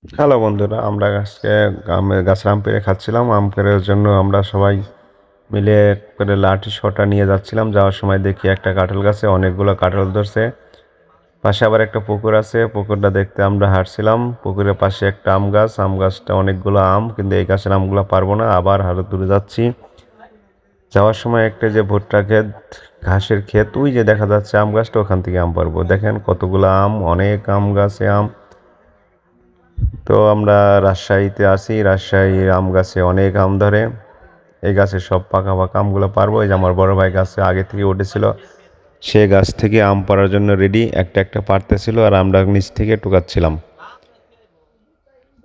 Hello বন্ধুরা, আমরা আজকে গাছের আম পেড়ে খাচ্ছিলাম। আম পেড়ের জন্য আমরা সবাই মিলে করে লাঠি সোঁটা নিয়ে যাচ্ছিলাম। যাওয়ার সময় দেখি একটা কাঁঠাল গাছে অনেকগুলো কাঁঠাল ধরছে। পাশে আবার একটা পুকুর আছে, পুকুরটা দেখতে আমরা হাঁটছিলাম। পুকুরের পাশে একটা আম গাছটা অনেকগুলো আম, কিন্তু এই গাছের আমগুলো পারবো না, আবার আরো দূরে যাচ্ছি। যাওয়ার সময় একটা যে ভুট্টা ক্ষেত, ঘাসের ক্ষেত, ওই যে দেখা যাচ্ছে আম গাছটা, ওখান থেকে আম পারবো। দেখেন কতগুলো আম, অনেক আম গাছে আম। তো আমরা রাজশাহীতে আছি, রাজশাহীর আম গাছে অনেক আম ধরে। এই গাছের সব পাকা পাকা আমগুলো পারবো। এই যে আমার বড় ভাই গাছে আগে থেকে উঠেছিল, সে গাছ থেকে আম পাড়ার জন্য রেডি, একটা একটা পারতেছিল আর আমরা নিচ থেকে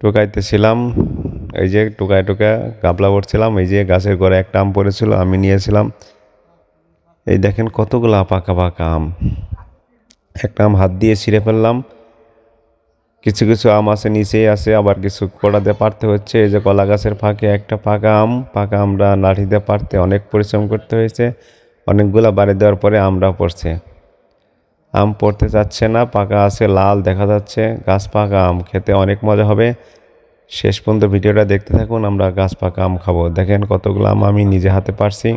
টুকাইতেছিলাম। এই যে টুকায় টুকায় গাবলা করছিলাম। এই যে গাছের গোড়ায় একটা আম পড়েছিল, আমি নিয়েছিলাম। এই দেখেন কতগুলা পাকা পাকা আম। একটা আম হাত দিয়ে ছিঁড়ে ফেললাম। কিছু কিছু আম আছে নিচেই আছে, আবার কিছু কোড়া দিয়ে পারতে হচ্ছে। এই যে কলা গাছের ফাঁকে একটা পাকা আমরা লাঠি দিয়ে পারতে অনেক পরিশ্রম করতে হয়েছে। অনেকগুলা বাড়ি দেওয়ার পরে আমরা পড়ছে, আম পড়তে যাচ্ছে না, পাকা আছে, লাল দেখা যাচ্ছে। গাছ পাকা আম খেতে অনেক মজা হবে। শেষ পর্যন্ত ভিডিওটা দেখতে থাকুন, আমরা গাছ পাকা আম খাবো। দেখেন কতগুলো আম আমি নিজে হাতে পারছি।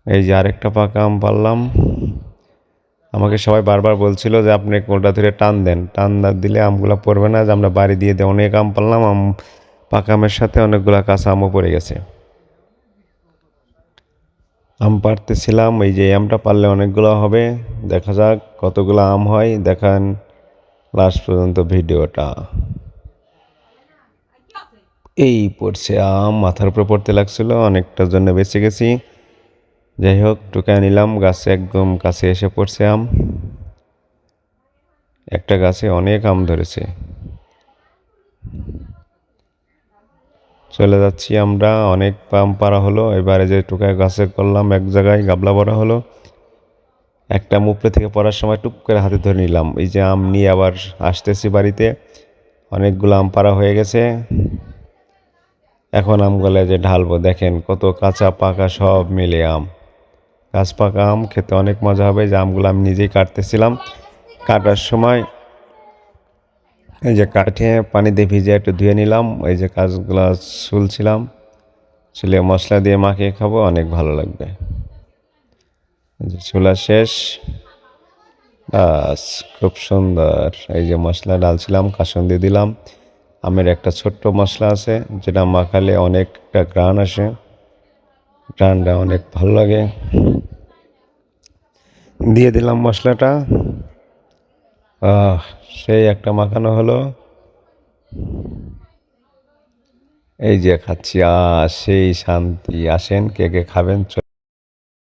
এই যে আরেকটা পাকা আম পারলাম। আমাকে সবাই বারবার বলছিল যে আপনি কোলটা ধরে টান দেন, টান না দিলে আমগুলো পড়বে না। যে আমরা বাড়ি দিয়ে দিই, অনেক আম পারলাম। পাকা আমের সাথে অনেকগুলো কাঁচা আমও পড়ে গেছে। আম পাড়তেছিলাম, এই যে আমটা পারলে অনেকগুলো হবে। দেখা যাক কতগুলো আম হয়, দেখান লাস্ট পর্যন্ত ভিডিওটা। এই পড়ছে আম, মাথার উপরে পড়তে লাগছিল, অনেকটার জন্য বেঁচে গেছি। যাই হোক, টুকায় নিলাম। গাছে একদম কাছে এসে পড়ছে আম। একটা গাছে অনেক আম ধরেছে। চলে যাচ্ছি আমরা, অনেক আম পাড়া হলো। এবারে যে টুকায় গাছে করলাম, এক জায়গায় গাবলা ভরা হলো। একটা আম উপরে থেকে পড়ার সময় টুপ করে হাতে ধরে নিলাম। এই যে আম নিয়ে আবার আসতেছি বাড়িতে। অনেকগুলো আম পাড়া হয়ে গেছে। এখন আমগুলো যে ঢালবো, দেখেন কত কাঁচা পাকা সব মিলে আম। গাছ পাকা আম খেতে অনেক মজা হবে। যে আমগুলো আমি নিজেই কাটতেছিলাম। কাটার সময় এই যে কাঠে পানি দিয়ে ভিজে একটু ধুয়ে নিলাম। এই যে কাজগুলো ছুলছিলাম, ছুলে মশলা দিয়ে মাখিয়ে খাবো, অনেক ভালো লাগবে। এই যে ছোলা শেষ, বাস, খুব সুন্দর। এই যে মশলা ডালছিলাম, কাসুন্দি দিলাম। আমের একটা ছোট্ট মশলা আছে, যেটা মাখালে অনেকটা ঘ্রাণ আসে, ঘ্রাণটা অনেক ভালো লাগে। দিয়ে দিলাম মশলাটা। আহ, সেই একটা মাখানো হলো। এই যে খাচ্ছি, সেই শান্তি। আসেন, কে কে খাবেন।